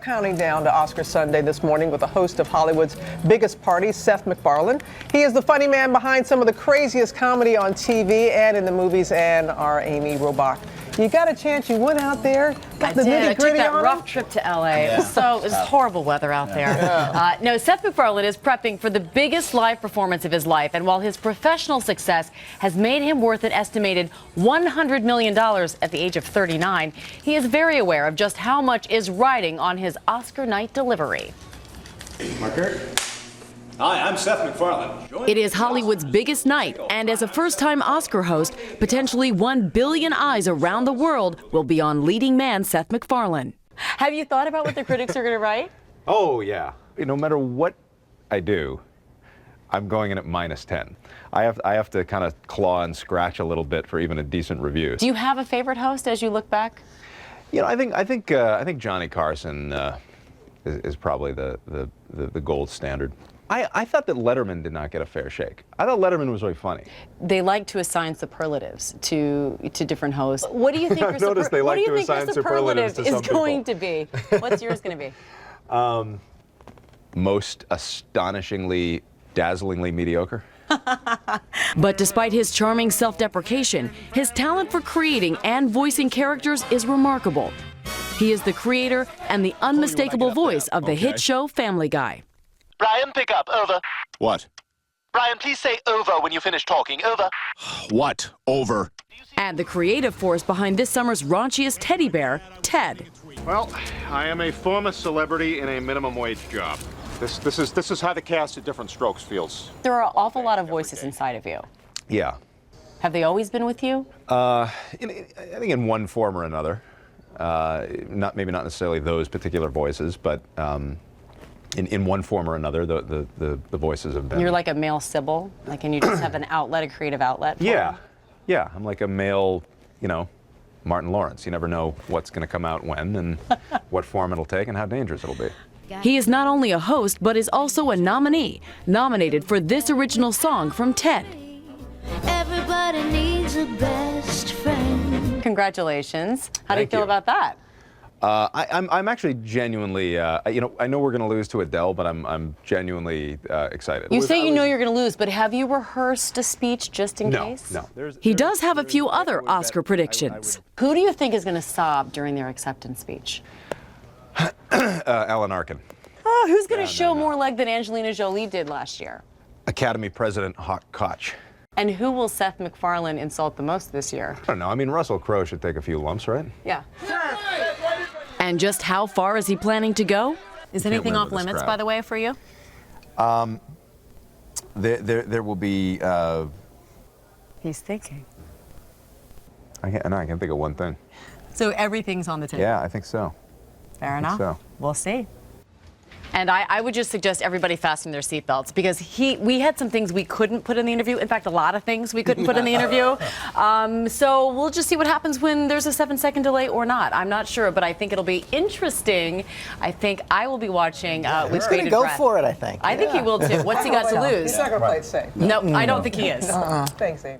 counting down to Oscar Sunday this morning with the host of Hollywood's biggest party, Seth MacFarlane. He is the funny man behind some of the craziest comedy on TV and in the movies, and our Amy Robach. You got a chance, you went out there, got the nitty-gritty. I took that on rough trip to LA. Yeah. It was horrible weather out there. Yeah. No, Seth MacFarlane is prepping for the biggest live performance of his life, and while his professional success has made him worth an estimated $100 million at the age of 39, he is very aware of just how much is riding on his Oscar night delivery. Marker. Hi, I'm Seth MacFarlane. It is Hollywood's biggest night, and as a first-time Oscar host, potentially 1 billion eyes around the world will be on leading man Seth MacFarlane. Have you thought about what the critics are going to write? Oh, yeah. No matter what I do, I'm going in at -10. I have to kind of claw and scratch a little bit for even a decent review. Do you have a favorite host as you look back? You know, I think Johnny Carson is probably the gold standard. I thought that Letterman did not get a fair shake. I thought Letterman was really funny. They like to assign superlatives to different hosts. What do you think your superlative is going to be? What's yours going to be? Most astonishingly, dazzlingly mediocre. But despite his charming self-deprecation, his talent for creating and voicing characters is remarkable. He is the creator and the unmistakable voice of the hit show Family Guy. Brian, pick up. Over. What? Brian, please say over when you finish talking. Over. What? Over. And the creative force behind this summer's raunchiest teddy bear, Ted. Well, I am a former celebrity in a minimum wage job. This is how the cast at Different Strokes feels. There are an awful lot of voices inside of you. Yeah. Have they always been with you? I think in one form or another. Maybe not necessarily those particular voices, but in one form or another, the voices have been. You're like a male Sybil, like, and you just have an outlet, a creative outlet. Yeah. I'm like a male, Martin Lawrence. You never know what's going to come out when and what form it'll take and how dangerous it'll be. He is not only a host, but is also a nominee, nominated for this original song from Ted. Everybody needs a best friend. Congratulations. How do you feel about that? I'm actually genuinely, I know we're going to lose to Adele, but I'm genuinely excited. You say you know you're going to lose, but have you rehearsed a speech just in case? No. He does have a few other Oscar predictions. Who do you think is going to sob during their acceptance speech? Alan Arkin. Oh, who's going to show more leg than Angelina Jolie did last year? Academy President Hawk Koch. And who will Seth MacFarlane insult the most this year? I don't know. I mean, Russell Crowe should take a few lumps, right? Yeah. And just how far is he planning to go? Is anything off limits, by the way, for you? There will be. He's thinking. I can't think of one thing. So everything's on the table? Yeah, I think so. Fair enough. So. We'll see. And I would just suggest everybody fasten their seatbelts because we had some things we couldn't put in the interview. In fact, a lot of things we couldn't put in the interview. So we'll just see what happens when there's a 7-second delay or not. I'm not sure, but I think it'll be interesting. I with bated breath. He's going to go for it, I think. I think he will too. What's he got to lose? He's not going to play it safe. No, I don't think he is. Thanks, Amy.